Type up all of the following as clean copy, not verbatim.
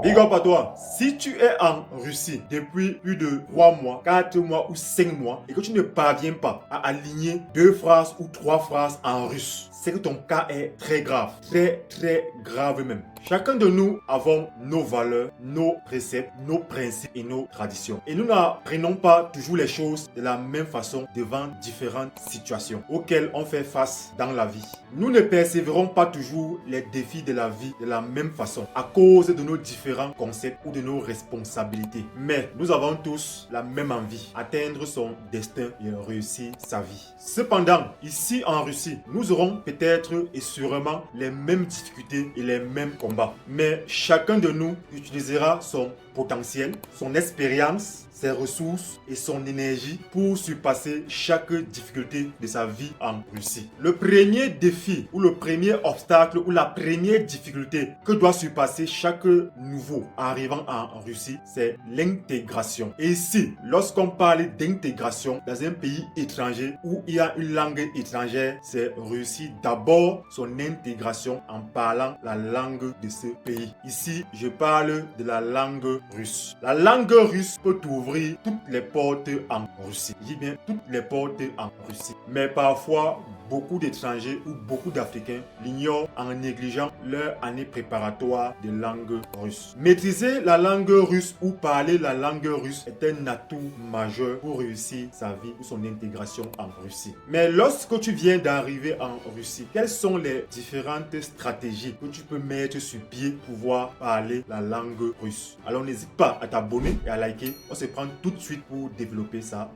Big up à toi. Si tu es en Russie depuis plus de 3 mois, 4 mois ou 5 mois et que tu ne parviens pas à aligner 2 phrases ou 3 phrases en russe, c'est que ton cas est très grave. Très grave même. Chacun de nous avons nos valeurs, nos préceptes, nos principes et nos traditions. Et nous n'apprenons pas toujours les choses de la même façon devant différentes situations auxquelles on fait face dans la vie. Nous ne persévérons pas toujours les défis de la vie de la même façon à cause de nos différents concepts ou de nos responsabilités. Mais nous avons tous la même envie, atteindre son destin et réussir sa vie. Cependant, ici en Russie, nous aurons peut-être et sûrement les mêmes difficultés et les mêmes combats. Mais chacun de nous utilisera son potentiel, son expérience, ses ressources et son énergie pour surpasser chaque difficulté de sa vie en Russie. Le premier défi ou le premier obstacle ou la première difficulté que doit surpasser chaque nouveau arrivant en Russie, c'est l'intégration. Et ici, lorsqu'on parle d'intégration dans un pays étranger où il y a une langue étrangère, c'est réussir d'abord son intégration en parlant la langue de ce pays. Ici, je parle de la langue russe. La langue russe peut ouvrir toutes les portes en Russie. Je dis bien toutes les portes en Russie. Mais parfois, beaucoup d'étrangers ou beaucoup d'Africains l'ignorent en négligeant leur année préparatoire de langue russe. Maîtriser la langue russe ou parler la langue russe est un atout majeur pour réussir sa vie ou son intégration en Russie. Mais lorsque tu viens d'arriver en Russie, quelles sont les différentes stratégies que tu peux mettre sur pied pour pouvoir parler la langue russe? Alors n'hésite pas à t'abonner et à liker. On se prend tout de suite pour développer ça.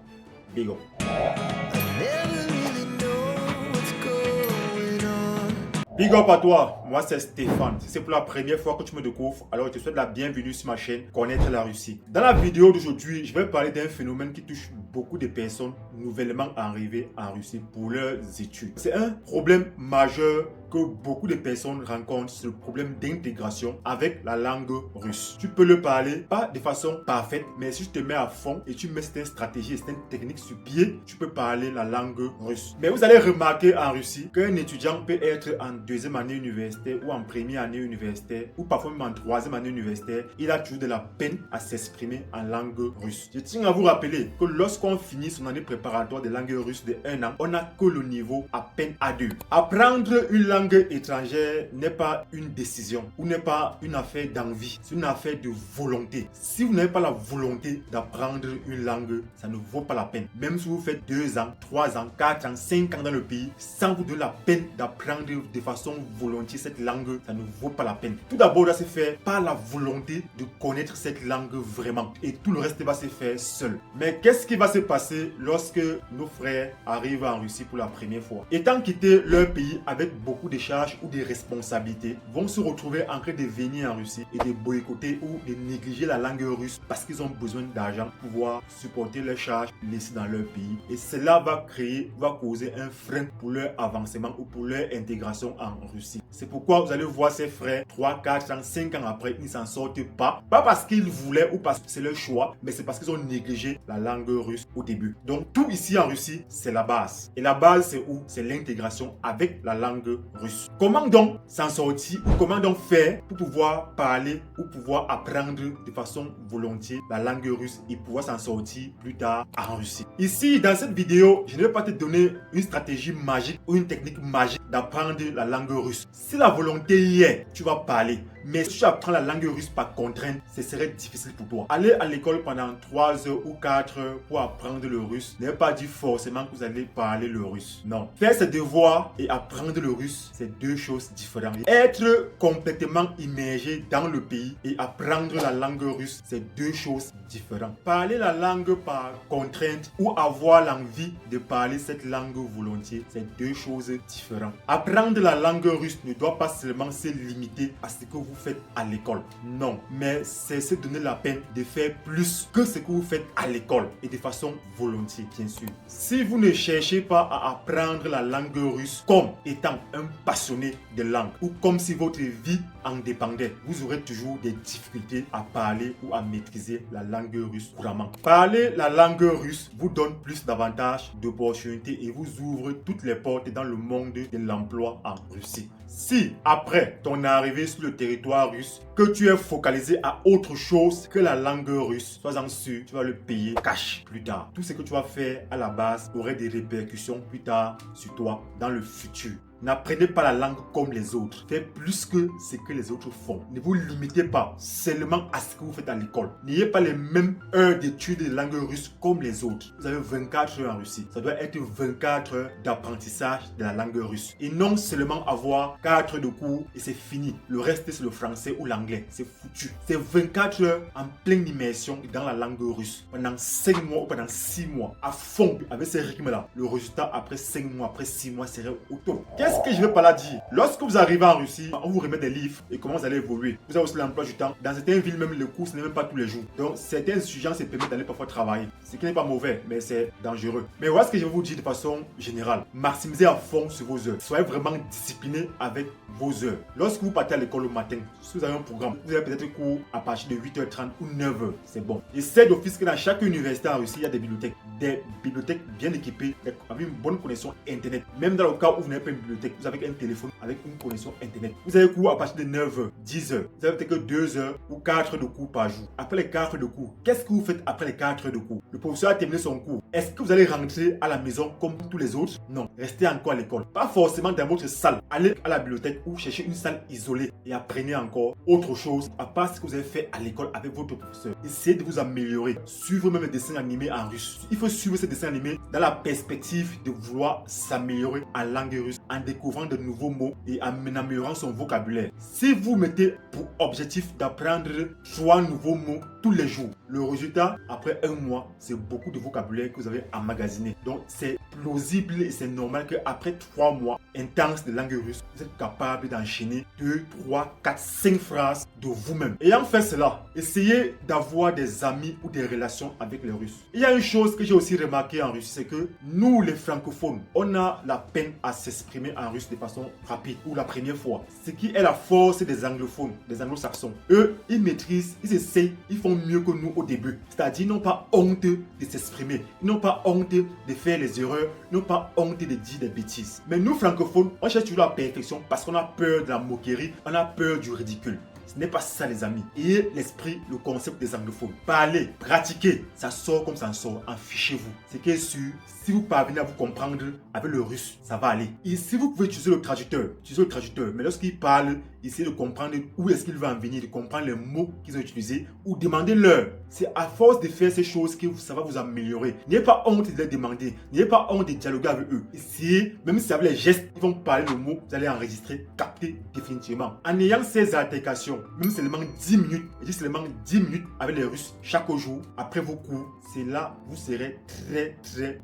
Big up. Big up à toi, moi c'est Stéphane. Si c'est pour la première fois que tu me découvres, alors je te souhaite la bienvenue sur ma chaîne Connaître la Russie. Dans la vidéo d'aujourd'hui, je vais parler d'un phénomène qui touche beaucoup de personnes nouvellement arrivées en Russie pour leurs études. C'est un problème majeur que beaucoup de personnes rencontrent, c'est le problème d'intégration avec la langue russe. Tu peux le parler, pas de façon parfaite, mais si tu te mets à fond et tu mets certaines stratégies et certaines techniques sur pied, tu peux parler la langue russe. Mais vous allez remarquer en Russie qu'un étudiant peut être en deuxième année universitaire ou en première année universitaire ou parfois même en troisième année universitaire, il a toujours de la peine à s'exprimer en langue russe. Je tiens à vous rappeler que lorsqu'on finit son année préparatoire de langue russe de 1 an, on n'a que le niveau à peine A2. Apprendre une langue étrangère n'est pas une décision ou n'est pas une affaire d'envie, c'est une affaire de volonté. Si vous n'avez pas la volonté d'apprendre une langue, ça ne vaut pas la peine. Même si vous faites 2 ans, 3 ans, 4 ans, 5 ans dans le pays, sans vous donner la peine d'apprendre de façon volontiers cette langue, ça ne vaut pas la peine. Tout d'abord, ça se fait par la volonté de connaître cette langue vraiment. Et tout le reste va se faire seul. Mais qu'est-ce qui va se passer lorsque nos frères arrivent en Russie pour la première fois? Étant quittés leur pays avec beaucoup de charges ou des responsabilités, vont se retrouver en train de venir en Russie et de boycotter ou de négliger la langue russe parce qu'ils ont besoin d'argent pour pouvoir supporter leurs charges laissées dans leur pays. Et cela va causer un frein pour leur avancement ou pour leur intégration en Russie. C'est pourquoi vous allez voir ces frères 3, 4 ans, 5 ans après, ils ne s'en sortent pas. Pas parce qu'ils voulaient ou parce que c'est leur choix, mais c'est parce qu'ils ont négligé la langue russe au début. Donc tout ici en Russie, c'est la base. Et la base, c'est où? C'est l'intégration avec la langue russe. Comment donc s'en sortir ou comment donc faire pour pouvoir parler ou pouvoir apprendre de façon volontiers la langue russe et pouvoir s'en sortir plus tard en Russie? Ici, dans cette vidéo, je ne vais pas te donner une stratégie magique ou une technique magique d'apprendre la langue russe. Si la volonté y est, tu vas parler. Mais si tu apprends la langue russe par contrainte, ce serait difficile pour toi. Aller à l'école pendant 3 heures ou 4 heures pour apprendre le russe ne veut pas dire forcément que vous allez parler le russe. Non. Faire ses devoirs et apprendre le russe, c'est deux choses différentes. Être complètement immergé dans le pays et apprendre la langue russe, c'est deux choses différentes. Parler la langue par contrainte ou avoir l'envie de parler cette langue volontiers, c'est deux choses différentes. Apprendre la langue russe ne doit pas seulement se limiter à ce que vous faites à l'école. Non, mais c'est se donner la peine de faire plus que ce que vous faites à l'école et de façon volontiers, bien sûr. Si vous ne cherchez pas à apprendre la langue russe comme étant un passionné de langue ou comme si votre vie en dépendait, vous aurez toujours des difficultés à parler ou à maîtriser la langue russe couramment. Parler la langue russe vous donne plus d'avantages, d'opportunités et vous ouvre toutes les portes dans le monde de l'emploi en Russie. Si, après ton arrivée sur le territoire territoire russe, que tu es focalisé à autre chose que la langue russe, sois-en sûr, tu vas le payer cash plus tard. Tout ce que tu vas faire à la base aurait des répercussions plus tard sur toi dans le futur. N'apprenez pas la langue comme les autres. Faites plus que ce que les autres font. Ne vous limitez pas seulement à ce que vous faites à l'école. N'ayez pas les mêmes heures d'études de langue russe comme les autres. Vous avez 24 heures en Russie. Ça doit être 24 heures d'apprentissage de la langue russe. Et non seulement avoir 4 heures de cours et c'est fini. Le reste, c'est le français ou l'anglais. C'est foutu. C'est 24 heures en pleine immersion dans la langue russe. Pendant 5 mois ou pendant 6 mois. À fond. Avec ces rythmes-là. Le résultat après 5 mois, après 6 mois serait au top. Qu'est-ce que je veux pas la dire? Lorsque vous arrivez en Russie, on vous remet des livres et comment vous allez évoluer. Vous avez aussi l'emploi du temps. Dans certaines villes, même le cours, ce n'est même pas tous les jours. Donc, certains étudiants se permettent d'aller parfois travailler. Ce qui n'est pas mauvais, mais c'est dangereux. Mais voilà ce que je vais vous dire de façon générale. Maximisez à fond sur vos heures. Soyez vraiment discipliné avec vos heures. Lorsque vous partez à l'école le matin, si vous avez un programme, vous avez peut-être cours à partir de 8h30 ou 9h. C'est bon. Et c'est d'office que dans chaque université en Russie, il y a des bibliothèques. Des bibliothèques bien équipées, avec une bonne connexion Internet. Même dans le cas où vous n'avez pas une bibliothèque, vous avez un téléphone avec une connexion Internet. Vous avez cours à partir de 9h, 10h. Vous avez peut-être que 2 heures ou 4 heures de cours par jour. Après les 4 heures de cours, qu'est-ce que vous faites après les 4 heures de cours? Le professeur a terminé son cours. Est-ce que vous allez rentrer à la maison comme tous les autres? Non. Restez encore à l'école. Pas forcément dans votre salle. Allez à la bibliothèque ou cherchez une salle isolée et apprenez encore autre chose à part ce que vous avez fait à l'école avec votre professeur. Essayez de vous améliorer. Suivez même les dessins animés en russe. Il faut suivre ces dessins animés dans la perspective de vouloir s'améliorer en langue russe, en découvrant de nouveaux mots et en améliorant son vocabulaire. Si vous mettez pour objectif d'apprendre 3 nouveaux mots tous les jours, le résultat, après 1 mois, c'est beaucoup de vocabulaire que vous avez emmagasiné. Donc, c'est plausible et c'est normal qu'après 3 mois intenses de langue russe, vous êtes capable d'enchaîner 2, 3, 4, 5 phrases de vous-même. Ayant fait cela, essayez d'avoir des amis ou des relations avec les Russes. Il y a une chose que j'ai aussi remarqué en Russie, c'est que nous, les francophones, on a la peine à s'exprimer en russe de façon rapide ou la première fois. Ce qui est la force des anglophones, des anglo-saxons. Eux, ils maîtrisent, ils essayent, ils font mieux que nous au début. C'est-à-dire, ils n'ont pas honte de s'exprimer. Ils n'ont pas honte de faire les erreurs. Ils n'ont pas honte de dire des bêtises. Mais nous, francophones, on cherche toujours la perfection parce qu'on a peur de la moquerie, on a peur du ridicule. Ce n'est pas ça, les amis. Ayez l'esprit, le concept des anglophones. Parlez, pratiquez. Ça sort comme ça sort. Enfichez-vous. Ce qui est sûr, si vous parvenez à vous comprendre avec le russe, ça va aller. Et si vous pouvez utiliser le traducteur, utilisez le traducteur. Mais lorsqu'il parle, essayez de comprendre où est-ce qu'il va en venir, de comprendre les mots qu'ils ont utilisés ou demandez-leur. C'est à force de faire ces choses que ça va vous améliorer. N'ayez pas honte de les demander. N'ayez pas honte de dialoguer avec eux. Essayez, même si avec les gestes, ils vont parler le mot, vous allez enregistrer, capter définitivement. En ayant ces altercations, même seulement 10 minutes, je dis seulement 10 minutes avec les Russes chaque jour, après vos cours, c'est là vous serez très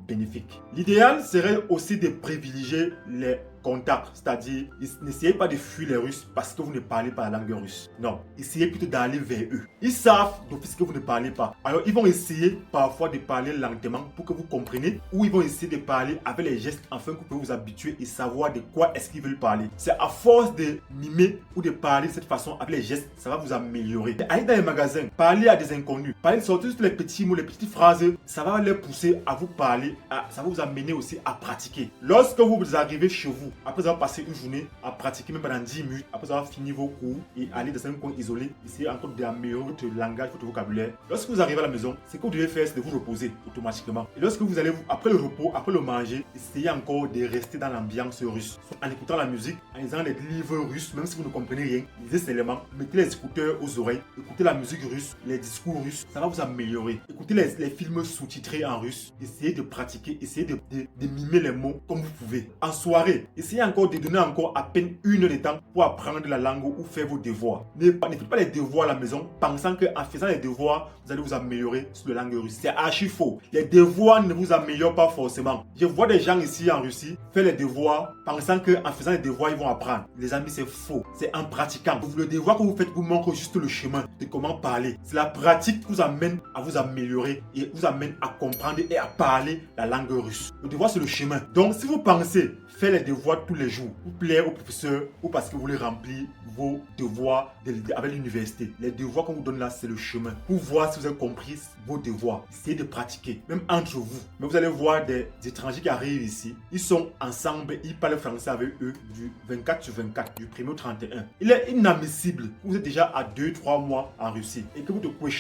bénéfique. L'idéal serait aussi de privilégier les contacts, c'est-à-dire n'essayez pas de fuir les Russes parce que vous ne parlez pas la langue russe. Non, essayez plutôt d'aller vers eux. Ils savent d'office que vous ne parlez pas. Alors ils vont essayer parfois de parler lentement pour que vous compreniez, ou ils vont essayer de parler avec les gestes afin que vous puissiez vous habituer et savoir de quoi est-ce qu'ils veulent parler. C'est à force de mimer ou de parler de cette façon avec les gestes, ça va vous améliorer. Allez dans les magasins, parlez à des inconnus, parlez de sortir tous les petits mots, les petites phrases, ça va les pousser à vous parler, ça va vous amener aussi à pratiquer. Lorsque vous arrivez chez vous, après avoir passé une journée à pratiquer même pendant 10 minutes, après avoir fini vos cours et aller dans un coin isolé, essayez encore d'améliorer votre langage, votre vocabulaire. Lorsque vous arrivez à la maison, ce que vous devez faire, c'est de vous reposer automatiquement. Et lorsque vous allez, après le repos, après le manger, essayez encore de rester dans l'ambiance russe. En écoutant la musique, en lisant les livres russes, même si vous ne comprenez rien, lisez seulement, mettez les écouteurs aux oreilles, écoutez la musique russe, les discours russes, ça va vous améliorer. Écoutez les films sous-titrés en russe, essayez de pratiquer, essayez de mimer les mots comme vous pouvez. En soirée, essayez encore de donner encore à peine 1 heure de temps pour apprendre la langue ou faire vos devoirs. Ne faites pas les devoirs à la maison pensant qu'en faisant les devoirs, vous allez vous améliorer sur la langue russe. C'est archi faux. Les devoirs ne vous améliorent pas forcément. Je vois des gens ici en Russie faire les devoirs pensant qu'en faisant les devoirs, ils vont apprendre. Les amis, c'est faux. C'est en pratiquant. Le devoir que vous faites vous montre juste le chemin de comment parler. C'est la pratique qui vous amène à vous améliorer et vous amène à comprendre et à parler la langue russe. Le devoir, c'est le chemin. Donc, si vous pensez faire les devoirs devoirs tous les jours pour plaire au professeur ou parce que vous voulez remplir vos devoirs avec l'université. Les devoirs qu'on vous donne là, c'est le chemin. Pour voir si vous avez compris vos devoirs, essayez de pratiquer, même entre vous. Mais vous allez voir des étrangers qui arrivent ici. Ils sont ensemble, ils parlent français avec eux du 24/24, du 1er au 31. Il est inadmissible que vous êtes déjà à 2-3 mois en Russie et que vous te couchez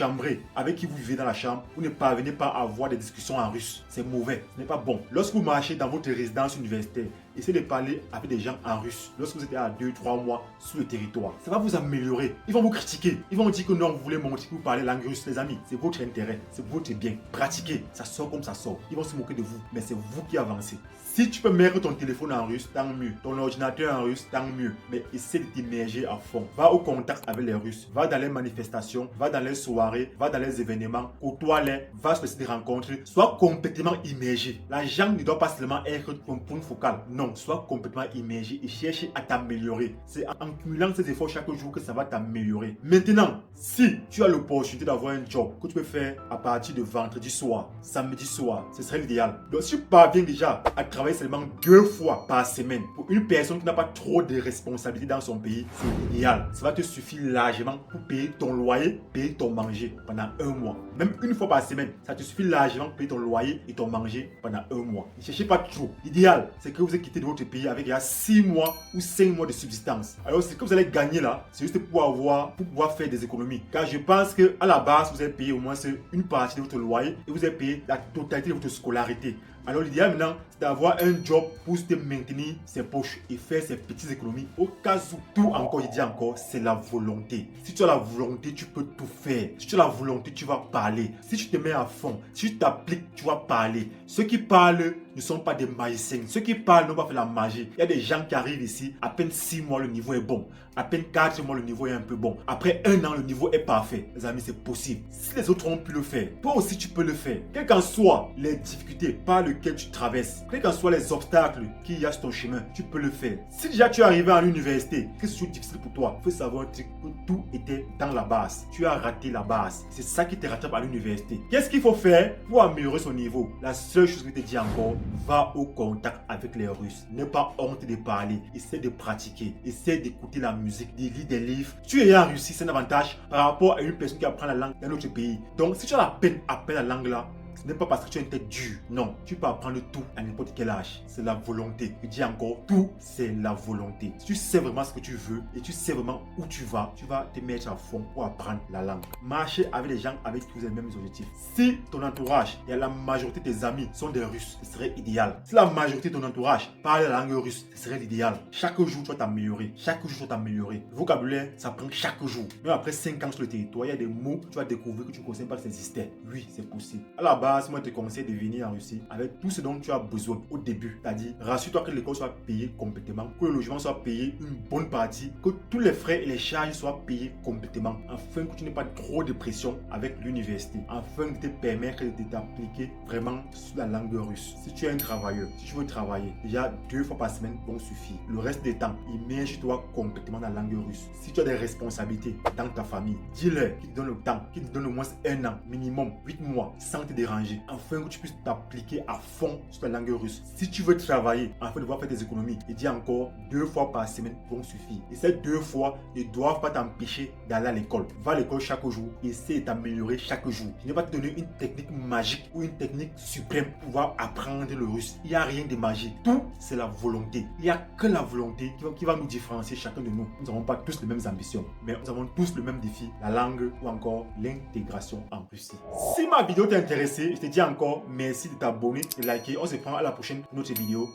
avec qui vous vivez dans la chambre, vous ne parvenez pas à avoir des discussions en russe. C'est mauvais, ce n'est pas bon. Lorsque vous marchez dans votre résidence universitaire, essayez de parler avec des gens en russe lorsque vous êtes à 2-3 mois sur le territoire. Ça va vous améliorer. Ils vont vous critiquer. Ils vont dire que non, vous voulez montrer que vous parlez langue russe, les amis. C'est votre intérêt, c'est votre bien. Pratiquez. Ça sort comme ça sort. Ils vont se moquer de vous, mais c'est vous qui avancez. Si tu peux mettre ton téléphone en russe, tant mieux. Ton ordinateur en russe, tant mieux. Mais essaie de t'immerger à fond. Va au contact avec les Russes. Va dans les manifestations, va dans les soirées, va dans les événements, côtoie-les, va sur les sites de rencontres. Sois complètement immergé. L'argent ne doit pas seulement être ton point focal. Non, sois complètement immergé et cherche à t'améliorer. C'est en cumulant ces efforts chaque jour que ça va t'améliorer. Maintenant, si tu as l'opportunité d'avoir un job que tu peux faire à partir de vendredi soir, samedi soir, ce serait l'idéal. Donc si tu parviens déjà à travailler seulement 2 fois par semaine pour une personne qui n'a pas trop de responsabilités dans son pays, c'est idéal. Ça va te suffire largement pour payer ton loyer, payer ton manger pendant 1 mois. Même une fois par semaine, ça te suffit largement pour payer ton loyer et ton manger pendant 1 mois. Ne cherchez pas trop. L'idéal, c'est que vous ayez quitté de votre pays avec 6 mois ou 5 mois de subsistance. Alors ce que vous allez gagner là, c'est juste pour pouvoir faire des économies. Car je pense qu'à la base, vous avez payé au moins une partie de votre loyer et vous avez payé la totalité de votre scolarité. Alors l'idéal maintenant, c'est d'avoir un job pour te maintenir ses poches et faire ses petites économies. Au cas où, tout encore, je dis encore, c'est la volonté. Si tu as la volonté, tu peux tout faire. Si tu as la volonté, tu vas parler. Si tu te mets à fond, si tu t'appliques, tu vas parler. Ceux qui parlent ne sont pas des magiciens. Ceux qui parlent n'ont pas fait la magie. Il y a des gens qui arrivent ici, à peine 6 mois, le niveau est bon. À peine 4 mois, le niveau est un peu bon. Après 1 an, le niveau est parfait. Les amis, c'est possible. Si les autres ont pu le faire, toi aussi, tu peux le faire. Quelles qu'en soient les difficultés par lesquelles tu traverses, quels qu'en soient les obstacles qu'il y a sur ton chemin, tu peux le faire. Si déjà tu es arrivé à l'université, que c'est difficile pour toi, il faut savoir que tout était dans la base. Tu as raté la base. C'est ça qui te rattrape à l'université. Qu'est-ce qu'il faut faire pour améliorer son niveau? La seule chose que je te dis encore, va au contact avec les Russes. N'aie pas honte de parler. Essaie de pratiquer. Essaie d'écouter la musique, de lire des livres. Tu es en Russie, c'est un avantage par rapport à une personne qui apprend la langue d'un autre pays. Donc, si tu as la peine à apprendre la langue là, ce n'est pas parce que tu as une tête dure. Non, tu peux apprendre tout à n'importe quel âge. C'est la volonté. Je dis encore, tout, c'est la volonté. Si tu sais vraiment ce que tu veux et tu sais vraiment où tu vas te mettre à fond pour apprendre la langue. Marcher avec les gens avec qui vous avez les mêmes objectifs. Si ton entourage et la majorité de tes amis sont des Russes, ce serait idéal. Si la majorité de ton entourage parle la langue russe, ce serait l'idéal. Chaque jour, tu vas t'améliorer. Chaque jour, tu vas t'améliorer. Le vocabulaire, ça prend chaque jour. Même après 5 ans sur le territoire, il y a des mots que tu vas découvrir que tu ne connaissais pas que ça existait. Oui, c'est possible. À la base, moi, je te conseille de venir en Russie avec tout ce dont tu as besoin au début. C'est-à-dire, rassure-toi que l'école soit payée complètement, que le logement soit payé une bonne partie, que tous les frais et les charges soient payés complètement, afin que tu n'aies pas trop de pression avec l'université, afin de te permettre de t'appliquer vraiment sur la langue russe. Si tu es un travailleur, si tu veux travailler, déjà 2 fois par semaine vont suffire. Le reste des temps, immerge-toi complètement dans la langue russe. Si tu as des responsabilités dans ta famille, dis-leur qu'ils te donnent le temps, qu'ils te donnent au moins 1 an, minimum 8 mois, sans te déranger, afin que tu puisses t'appliquer à fond sur la langue russe. Si tu veux travailler, afin de pouvoir faire des économies, je dis encore 2 fois par semaine vont suffire. Et ces 2 fois ne doivent pas t'empêcher d'aller à l'école. Va à l'école chaque jour, essaie de t'améliorer chaque jour. Je ne vais pas te donner une technique magique ou une technique suprême pour pouvoir apprendre le russe. Il n'y a rien de magique. Tout, c'est la volonté. Il n'y a que la volonté qui va nous différencier chacun de nous. Nous n'avons pas tous les mêmes ambitions, mais nous avons tous le même défi, la langue ou encore l'intégration en Russie. Si ma vidéo t'a intéressé, je te dis encore merci de t'abonner, de liker. On se prend à la prochaine pour notre vidéo.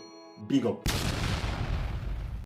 Big up!